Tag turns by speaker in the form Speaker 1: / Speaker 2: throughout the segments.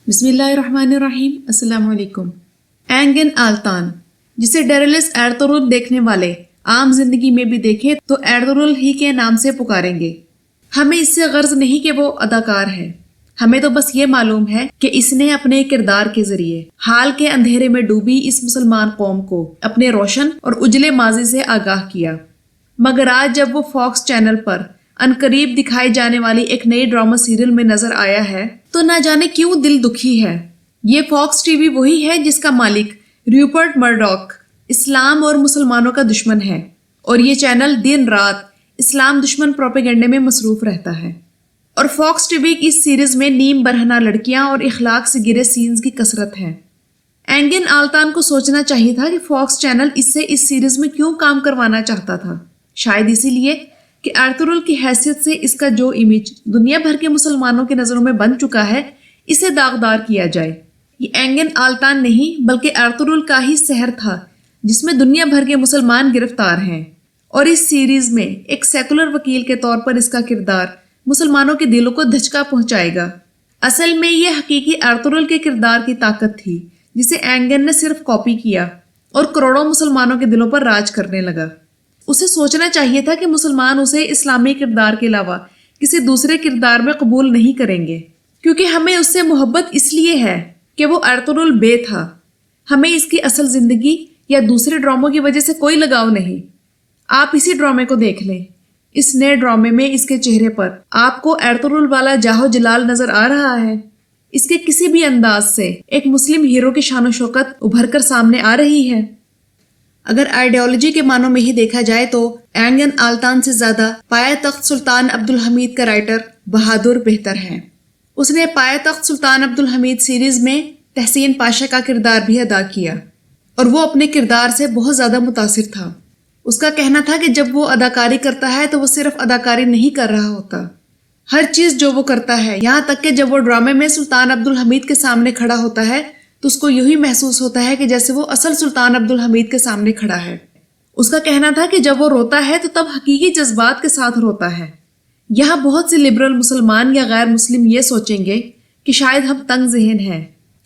Speaker 1: بسم اللہ الرحمن الرحیم۔ السلام علیکم۔ اینگن آلتان، جسے ڈیرلس ایرطغرل دیکھنے والے عام زندگی میں بھی دیکھیں تو ایرطغرل ہی کے نام سے پکاریں گے۔ ہمیں اس سے غرض نہیں کہ وہ اداکار ہے، ہمیں تو بس یہ معلوم ہے کہ اس نے اپنے کردار کے ذریعے حال کے اندھیرے میں ڈوبی اس مسلمان قوم کو اپنے روشن اور اجلے ماضی سے آگاہ کیا۔ مگر آج جب وہ فاکس چینل پر عنقریب دکھائی جانے والی ایک نئی ڈرامہ سیریل میں نظر آیا ہے تو نہ جانے کیوں دل دکھی ہے۔ یہ فاکس ٹی وی وہی ہے جس کا مالک ریوپرٹ مرڈاک اسلام اور مسلمانوں کا دشمن ہے، اور یہ چینل دن رات اسلام دشمن پروپیگنڈے میں مصروف رہتا ہے۔ اور فاکس ٹی وی کی اس سیریز میں نیم برہنہ لڑکیاں اور اخلاق سے گرے سینز کی کثرت ہے۔ اینگن آلتان کو سوچنا چاہیے تھا کہ فاکس چینل اس سے اس سیریز میں کیوں کام کروانا چاہتا تھا۔ شاید اسی لیے کہ ایرطغرل کی حیثیت سے اس کا جو امیج دنیا بھر کے مسلمانوں کی نظروں میں بن چکا ہے اسے داغدار کیا جائے۔ یہ اینگن آلتان نہیں بلکہ ایرطغرل کا ہی سحر تھا جس میں دنیا بھر کے مسلمان گرفتار ہیں، اور اس سیریز میں ایک سیکولر وکیل کے طور پر اس کا کردار مسلمانوں کے دلوں کو دھچکا پہنچائے گا۔ اصل میں یہ حقیقی ایرطغرل کے کردار کی طاقت تھی جسے اینگن نے صرف کاپی کیا اور کروڑوں مسلمانوں کے دلوں پر راج کرنے لگا۔ اسے سوچنا چاہیے تھا کہ مسلمان اسے اسلامی کردار کے علاوہ کسی دوسرے کردار میں قبول نہیں کریں گے، کیونکہ ہمیں اس سے محبت اس لیے ہے کہ وہ ایرطغرل بے تھا۔ ہمیں اس کی اصل زندگی یا دوسرے ڈراموں کی وجہ سے کوئی لگاؤ نہیں۔ آپ اسی ڈرامے کو دیکھ لیں۔ اس نئے ڈرامے میں اس کے چہرے پر آپ کو ایرطغرل والا جاہ و جلال نظر آ رہا ہے۔ اس کے کسی بھی انداز سے ایک مسلم ہیرو کی شان و شوکت ابھر کر سامنے آ رہی ہے۔ اگر آئیڈیالوجی کے معنوں میں ہی دیکھا جائے تو اینگن آلتان سے زیادہ پایہ تخت سلطان عبدالحمید کا رائٹر بہادر بہتر ہے۔ اس نے پایہ تخت سلطان عبدالحمید سیریز میں تحسین پاشا کا کردار بھی ادا کیا، اور وہ اپنے کردار سے بہت زیادہ متاثر تھا۔ اس کا کہنا تھا کہ جب وہ اداکاری کرتا ہے تو وہ صرف اداکاری نہیں کر رہا ہوتا، ہر چیز جو وہ کرتا ہے، یہاں تک کہ جب وہ ڈرامے میں سلطان عبدالحمید کے سامنے کھڑا ہوتا ہے تو اس کو یہی محسوس ہوتا ہے کہ جیسے وہ اصل سلطان عبدالحمید کے سامنے کھڑا ہے۔ اس کا کہنا تھا کہ جب وہ روتا ہے تو تب حقیقی جذبات کے ساتھ روتا ہے۔ یہاں بہت سے لبرل مسلمان یا غیر مسلم یہ سوچیں گے کہ شاید ہم تنگ ذہن ہیں،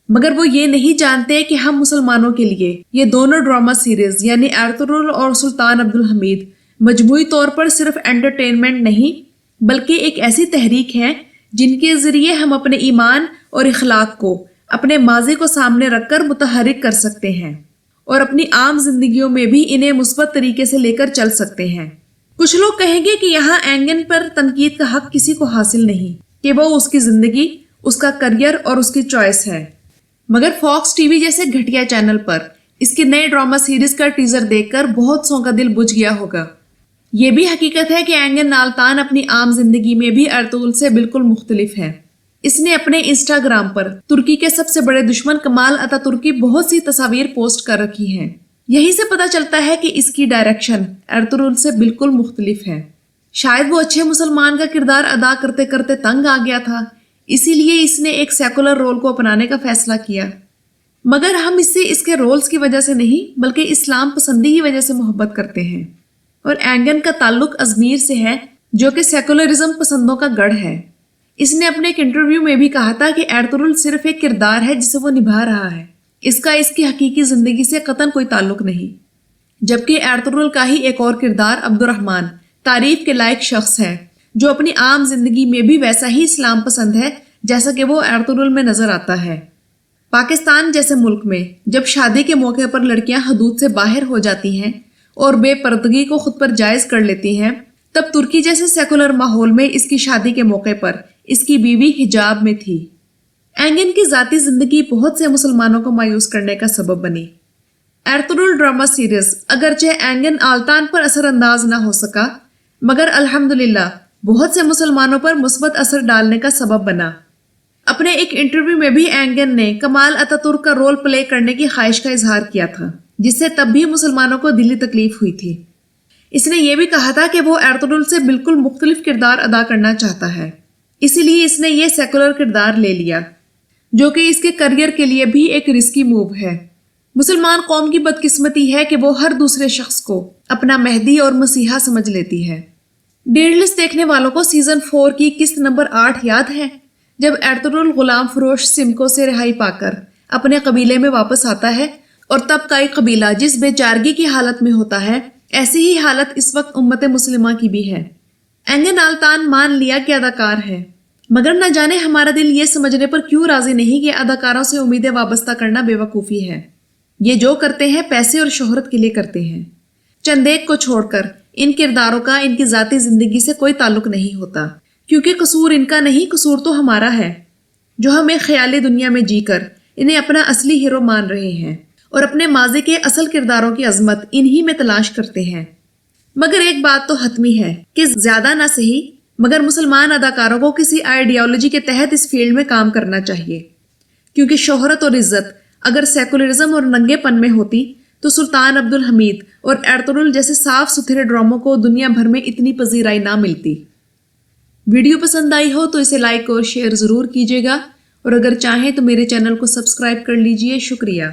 Speaker 1: مگر وہ یہ نہیں جانتے کہ ہم مسلمانوں کے لیے یہ دونوں ڈرامہ سیریز یعنی ایرطغرل اور سلطان عبدالحمید مجموعی طور پر صرف انٹرٹینمنٹ نہیں بلکہ ایک ایسی تحریک ہے جن کے ذریعے ہم اپنے ایمان اور اخلاق کو اپنے ماضی کو سامنے رکھ کر متحرک کر سکتے ہیں، اور اپنی عام زندگیوں میں بھی انہیں مثبت طریقے سے لے کر چل سکتے ہیں۔ کچھ لوگ کہیں گے کہ یہاں اینگن پر تنقید کا حق کسی کو حاصل نہیں، کہ وہ اس کی زندگی، اس کا کریئر اور اس کی چوائس ہے، مگر فاکس ٹی وی جیسے گھٹیا چینل پر اس کے نئے ڈرامہ سیریز کا ٹیزر دیکھ کر بہت سو کا دل بجھ گیا ہوگا۔ یہ بھی حقیقت ہے کہ اینگن آلتان اپنی عام زندگی میں بھی ایرطغرل سے بالکل مختلف ہے۔ اس نے اپنے انسٹاگرام پر ترکی کے سب سے بڑے دشمن کمال اتاترک کی بہت سی تصاویر پوسٹ کر رکھی ہیں۔ یہی سے پتہ چلتا ہے کہ اس کی ڈائریکشن ایرطغرل سے بالکل مختلف ہے۔ شاید وہ اچھے مسلمان کا کردار ادا کرتے کرتے تنگ آ گیا تھا، اسی لیے اس نے ایک سیکولر رول کو اپنانے کا فیصلہ کیا، مگر ہم اس سے اس کے رولز کی وجہ سے نہیں بلکہ اسلام پسندی کی وجہ سے محبت کرتے ہیں۔ اور اینگن کا تعلق ازمیر سے ہے جو کہ سیکولرزم پسندوں کا گڑھ ہے۔ اس نے اپنے ایک انٹرویو میں بھی کہا تھا کہ ایرطغرل صرف ایک کردار ہے جسے وہ نبھا رہا ہے، اس کا اس کی حقیقی زندگی سے قطعاً کوئی تعلق نہیں۔ جبکہ ایرطغرل کا ہی ایک اور کردار عبدالرحمن تعریف کے لائق شخص ہے جو اپنی عام زندگی میں بھی ویسا ہی اسلام پسند ہے جیسا کہ وہ ایرطغرل میں نظر آتا ہے۔ پاکستان جیسے ملک میں جب شادی کے موقع پر لڑکیاں حدود سے باہر ہو جاتی ہیں اور بے پردگی کو خود پر جائز کر لیتی ہیں، تب ترکی جیسے سیکولر ماحول میں اس کی شادی کے موقع پر اس کی بیوی حجاب میں تھی۔ اینگن کی ذاتی زندگی بہت سے مسلمانوں کو مایوس کرنے کا سبب بنی۔ ایرطغرل ڈرامہ سیریز اگرچہ اینگن آلتان پر اثر انداز نہ ہو سکا، مگر الحمدللہ بہت سے مسلمانوں پر مثبت اثر ڈالنے کا سبب بنا۔ اپنے ایک انٹرویو میں بھی اینگن نے کمال اتاترک کا رول پلے کرنے کی خواہش کا اظہار کیا تھا، جس سے تب بھی مسلمانوں کو دلی تکلیف ہوئی تھی۔ اس نے یہ بھی کہا تھا کہ وہ ایرطغرل سے بالکل مختلف کردار ادا کرنا چاہتا ہے، اسی لیے اس نے یہ سیکولر کردار لے لیا، جو کہ اس کے کریئر کے لیے بھی ایک رسکی موو ہے۔ مسلمان قوم کی بدقسمتی ہے کہ وہ ہر دوسرے شخص کو اپنا مہدی اور مسیحا سمجھ لیتی ہے۔ ڈیرلس دیکھنے والوں کو سیزن 4 کی قسط نمبر 8 یاد ہے، جب ایرطغرل غلام فروش سمکو سے رہائی پا کر اپنے قبیلے میں واپس آتا ہے اور تب کا ایک قبیلہ جس بے چارگی کی حالت میں ہوتا ہے، ایسی ہی حالت اس وقت امت مسلمہ کی بھی ہے۔ اینگن آلتان مان لیا کہ اداکار ہے، مگر نہ جانے ہمارا دل یہ سمجھنے پر کیوں راضی نہیں کہ اداکاروں سے امیدیں وابستہ کرنا بے وقوفی ہے۔ یہ جو کرتے ہیں پیسے اور شہرت کے لیے کرتے ہیں۔ چند ایک کو چھوڑ کر ان کرداروں کا ان کی ذاتی زندگی سے کوئی تعلق نہیں ہوتا، کیونکہ قصور ان کا نہیں، قصور تو ہمارا ہے، جو ہم ایک خیالی دنیا میں جی کر انہیں اپنا اصلی ہیرو مان رہے ہیں اور اپنے ماضی کے اصل کرداروں کی عظمت انہی میں تلاش کرتے ہیں۔ مگر ایک بات تو حتمی ہے کہ زیادہ نہ صحیح مگر مسلمان اداکاروں کو کسی آئیڈیالوجی کے تحت اس فیلڈ میں کام کرنا چاہیے، کیونکہ شہرت اور عزت اگر سیکولرزم اور ننگے پن میں ہوتی تو سلطان عبدالحمید اور ایرطغرل جیسے صاف ستھرے ڈراموں کو دنیا بھر میں اتنی پذیرائی نہ ملتی۔ ویڈیو پسند آئی ہو تو اسے لائک اور شیئر ضرور کیجیے گا، اور اگر چاہیں تو میرے چینل کو سبسکرائب کر لیجئے۔ شکریہ۔